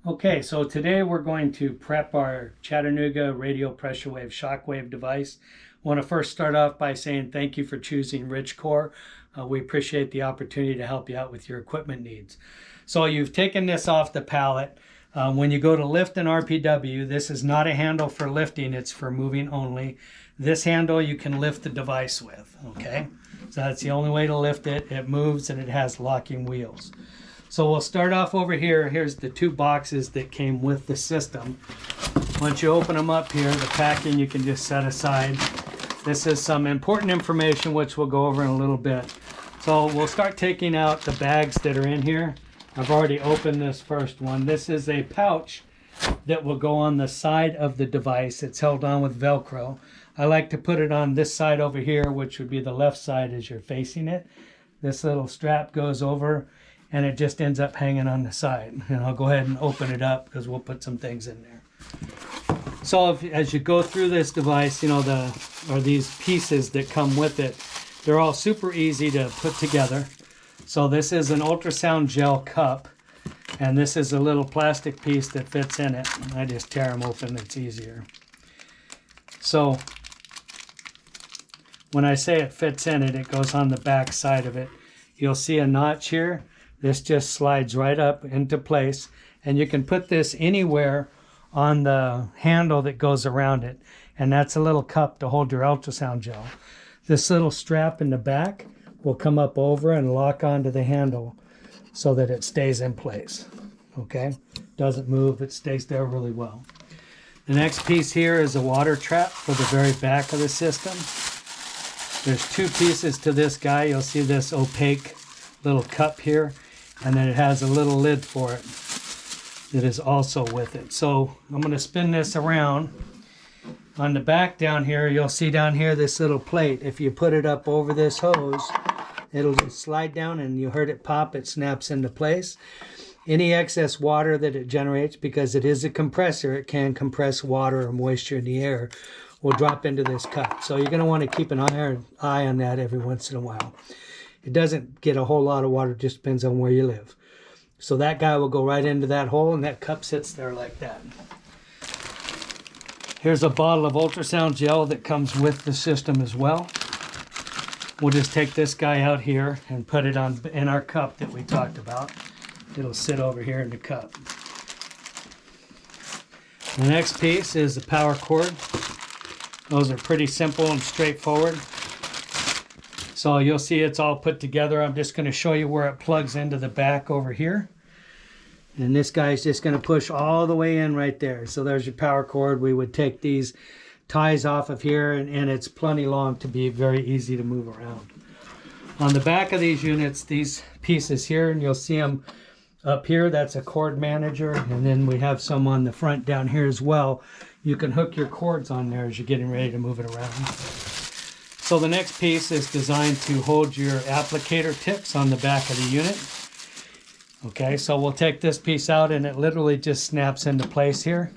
Okay, so today we're going to prep our Chattanooga radial pressure wave shockwave device. I want to first start off by saying thank you for choosing Richcore. We appreciate the opportunity to help you out with your equipment needs. So you've taken this off the pallet. When you go to lift an RPW, this is not a handle for lifting, it's for moving only. This handle you can lift the device with, okay? So that's the only way to lift it. It moves and it has locking wheels. So we'll start off over here. Here's the two boxes that came with the system. Once you open them up here, the packing you can just set aside. This is some important information which we'll go over in a little bit. So we'll start taking out the bags that are in here. I've already opened this first one. This is a pouch that will go on the side of the device. It's held on with Velcro. I like to put it on this side over here, which would be the left side as you're facing it. This little strap goes over and it just ends up hanging on the side. And I'll go ahead and open it up because we'll put some things in there. So as you go through this device, you know, these pieces that come with it, they're all super easy to put together. So this is an ultrasound gel cup, and this is a little plastic piece that fits in it. I just tear them open, it's easier. So when I say it fits in it, it goes on the back side of it. You'll see a notch here. This just slides right up into place, and you can put this anywhere on the handle that goes around it, and that's a little cup to hold your ultrasound gel. This little strap in the back will come up over and lock onto the handle so that it stays in place. Okay, doesn't move, it stays there really well. The next piece here is a water trap for the very back of the system. There's two pieces to this guy. You'll see this opaque little cup here, and then it has a little lid for it that is also with it. So I'm going to spin this around. On the back down here, you'll see down here this little plate. If you put it up over this hose, it'll just slide down, and you heard it pop, it snaps into place. Any excess water that it generates, because it is a compressor, it can compress water or moisture in the air, will drop into this cup. So you're going to want to keep an eye on that every once in a while. It doesn't get a whole lot of water, it just depends on where you live. So that guy will go right into that hole, and that cup sits there like that. Here's a bottle of ultrasound gel that comes with the system as well. We'll just take this guy out here and put it on in our cup that we talked about. It'll sit over here in the cup. The next piece is the power cord. Those are pretty simple and straightforward. So you'll see it's all put together. I'm just going to show you where it plugs into the back over here. And this guy's just going to push all the way in right there. So there's your power cord. We would take these ties off of here, and it's plenty long to be very easy to move around. On the back of these units, these pieces here, and you'll see them up here, that's a cord manager, and then we have some on the front down here as well. You can hook your cords on there as you're getting ready to move it around. So the next piece is designed to hold your applicator tips on the back of the unit. Okay, so we'll take this piece out, and it literally just snaps into place here.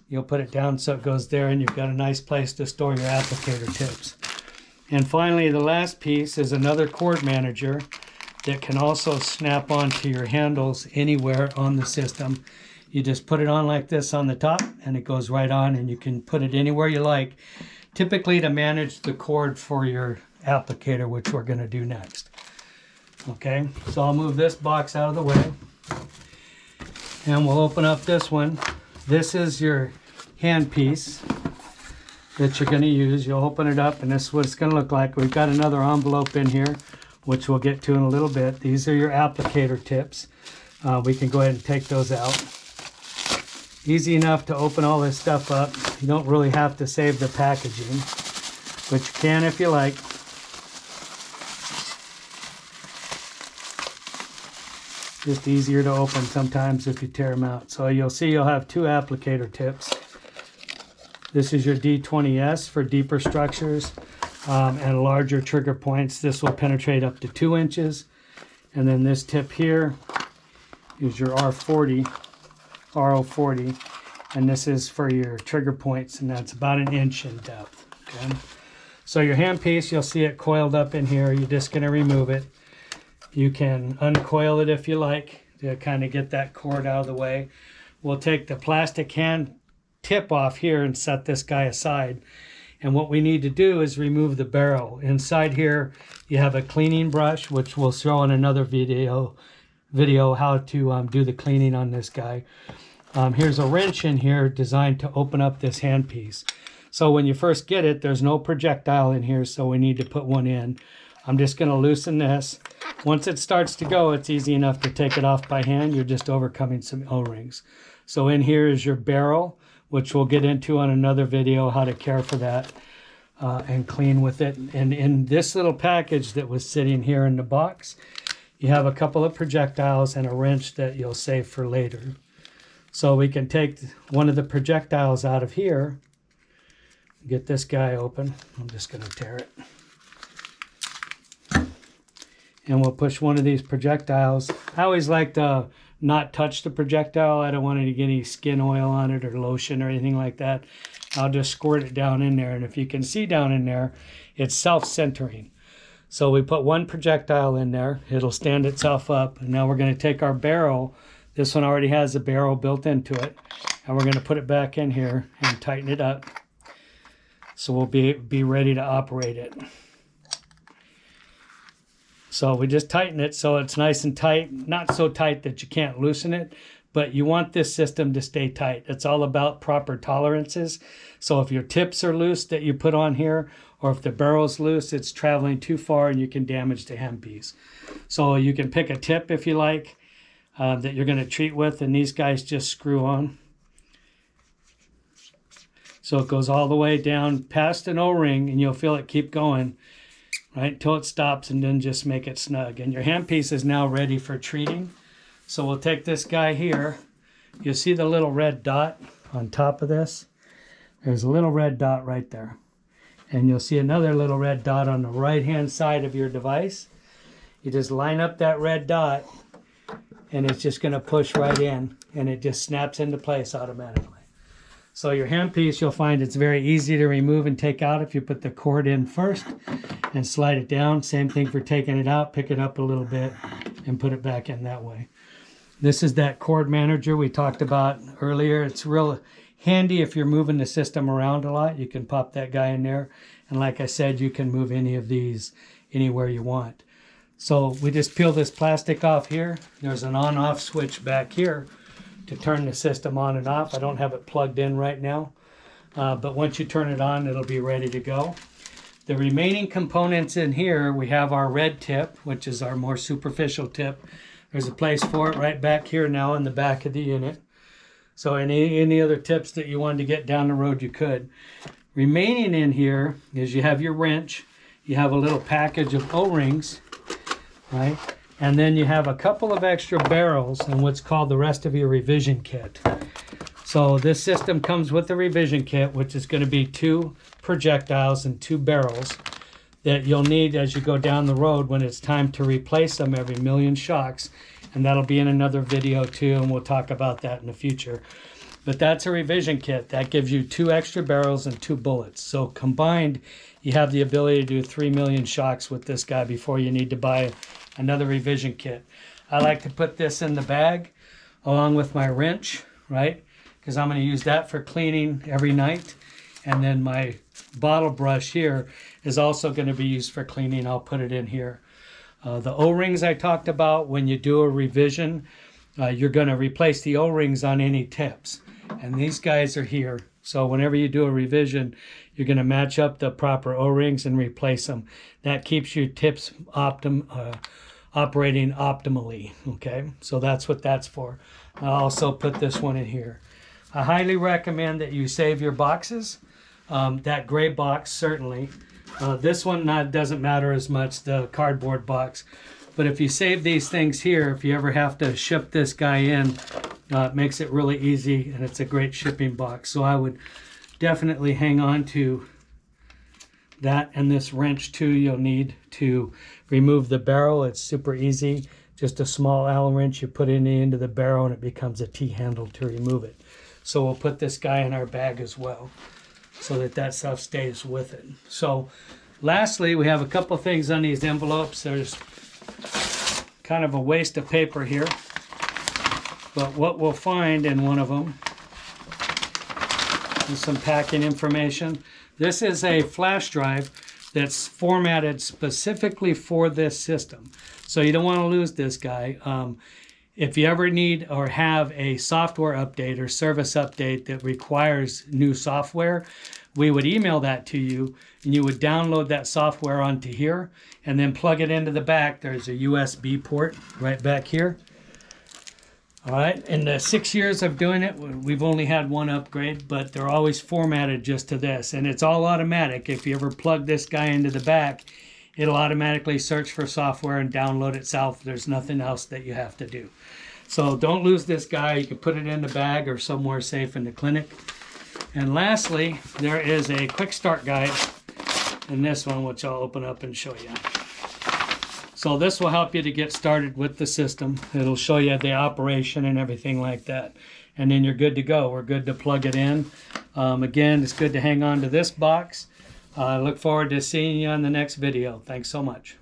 You'll put it down so it goes there, and you've got a nice place to store your applicator tips. And finally, the last piece is another cord manager that can also snap onto your handles anywhere on the system. You just put it on like this on the top, and it goes right on, and you can put it anywhere you like, typically to manage the cord for your applicator, which we're going to do next. Okay, so I'll move this box out of the way, and we'll open up this one. This is your hand piece that you're going to use. You'll open it up, and this is what it's going to look like. We've got another envelope in here, which we'll get to in a little bit. These are your applicator tips. We can go ahead and take those out. Easy enough to open all this stuff up. You don't really have to save the packaging, but you can if you like. Just easier to open sometimes if you tear them out. So you'll see you'll have two applicator tips. This is your D20S for deeper structures and larger trigger points. This will penetrate up to 2 inches. And then this tip here is your R40, RO40, and this is for your trigger points, and that's about 1 inch in depth. Okay. So your handpiece, you'll see it coiled up in here. You're just going to remove it. You can uncoil it if you like to kind of get that cord out of the way. we'll take the plastic hand tip off here and set this guy aside. And what we need to do is remove the barrel. Inside here, you have a cleaning brush, which we'll show in another video how to do the cleaning on this guy. Here's a wrench in here designed to open up this handpiece. So when you first get it, there's no projectile in here, so we need to put one in. I'm just going to loosen this. Once it starts to go, it's easy enough to take it off by hand. You're just overcoming some O-rings. So in here is your barrel, which we'll get into on another video, how to care for that and clean with it. And in this little package that was sitting here in the box, you have a couple of projectiles and a wrench that you'll save for later. So we can take one of the projectiles out of here, get this guy open. I'm just going to tear it. And we'll push one of these projectiles. I always like to not touch the projectile. I don't want to get any skin oil on it or lotion or anything like that. I'll just squirt it down in there. And if you can see down in there, it's self-centering. So we put one projectile in there. It'll stand itself up. And now we're going to take our barrel. This one already has a barrel built into it. And we're going to put it back in here and tighten it up. So we'll be ready to operate it. So we just tighten it so it's nice and tight, not so tight that you can't loosen it, but you want this system to stay tight. It's all about proper tolerances. So if your tips are loose that you put on here, or if the barrel's loose, it's traveling too far and you can damage the handpiece. So you can pick a tip if you like that you're going to treat with, and these guys just screw on. So it goes all the way down past an O-ring, and you'll feel it keep going. Right, until it stops, and then just make it snug. And your handpiece is now ready for treating. So we'll take this guy here. You'll see the little red dot on top of this. There's a little red dot right there. And you'll see another little red dot on the right-hand side of your device. You just line up that red dot, and it's just going to push right in, and it just snaps into place automatically. So your handpiece, you'll find it's very easy to remove and take out if you put the cord in first and slide it down. Same thing for taking it out, pick it up a little bit and put it back in that way. This is that cord manager we talked about earlier. It's real handy if you're moving the system around a lot. You can pop that guy in there. And like I said, you can move any of these anywhere you want. So we just peel this plastic off here. There's an on-off switch back here to turn the system on and off. I don't have it plugged in right now, but once you turn it on, it'll be ready to go. The remaining components in here, we have our red tip, which is our more superficial tip. There's a place for it right back here now in the back of the unit. So any other tips that you wanted to get down the road, you could. Remaining in here is you have your wrench, you have a little package of O-rings, right? And then you have a couple of extra barrels and what's called the rest of your revision kit. So this system comes with the revision kit, which is going to be 2 projectiles and 2 barrels that you'll need as you go down the road when it's time to replace them every million shocks. And that'll be in another video too, and we'll talk about that in the future. But that's a revision kit. That gives you 2 extra barrels and 2 bullets. So combined, you have the ability to do 3 million shocks with this guy before you need to buy another revision kit. I like to put this in the bag along with my wrench, right? Because I'm going to use that for cleaning every night. And then my bottle brush here is also going to be used for cleaning. I'll put it in here. The O-rings I talked about, when you do a revision, you're going to replace the O-rings on any tips. And these guys are here. So whenever you do a revision, you're going to match up the proper O-rings and replace them. That keeps your tips operating optimally. Okay, so that's what that's for. I'll also put this one in here. I highly recommend that you save your boxes. That gray box, certainly. This one doesn't matter as much, the cardboard box. But if you save these things here, if you ever have to ship this guy in, it makes it really easy, and it's a great shipping box. So I would definitely hang on to that, and this wrench too you'll need to remove the barrel. It's super easy. Just a small Allen wrench, you put it into the barrel and it becomes a T-handle to remove it. So we'll put this guy in our bag as well so that stuff stays with it. So lastly, we have a couple things on these envelopes. There's kind of a waste of paper here. But what we'll find in one of them is some packing information. This is a flash drive that's formatted specifically for this system. So you don't want to lose this guy. If you ever need or have a software update or service update that requires new software, we would email that to you and you would download that software onto here and then plug it into the back. There's a USB port right back here. All right, in the 6 years of doing it, we've only had one upgrade, but they're always formatted just to this. And it's all automatic. If you ever plug this guy into the back, it'll automatically search for software and download itself. There's nothing else that you have to do. So don't lose this guy. You can put it in the bag or somewhere safe in the clinic. And lastly, there is a quick start guide in this one, which I'll open up and show you. So this will help you to get started with the system. It'll show you the operation and everything like that. And then you're good to go. We're good to plug it in. Again, it's good to hang on to this box. I look forward to seeing you on the next video. Thanks so much.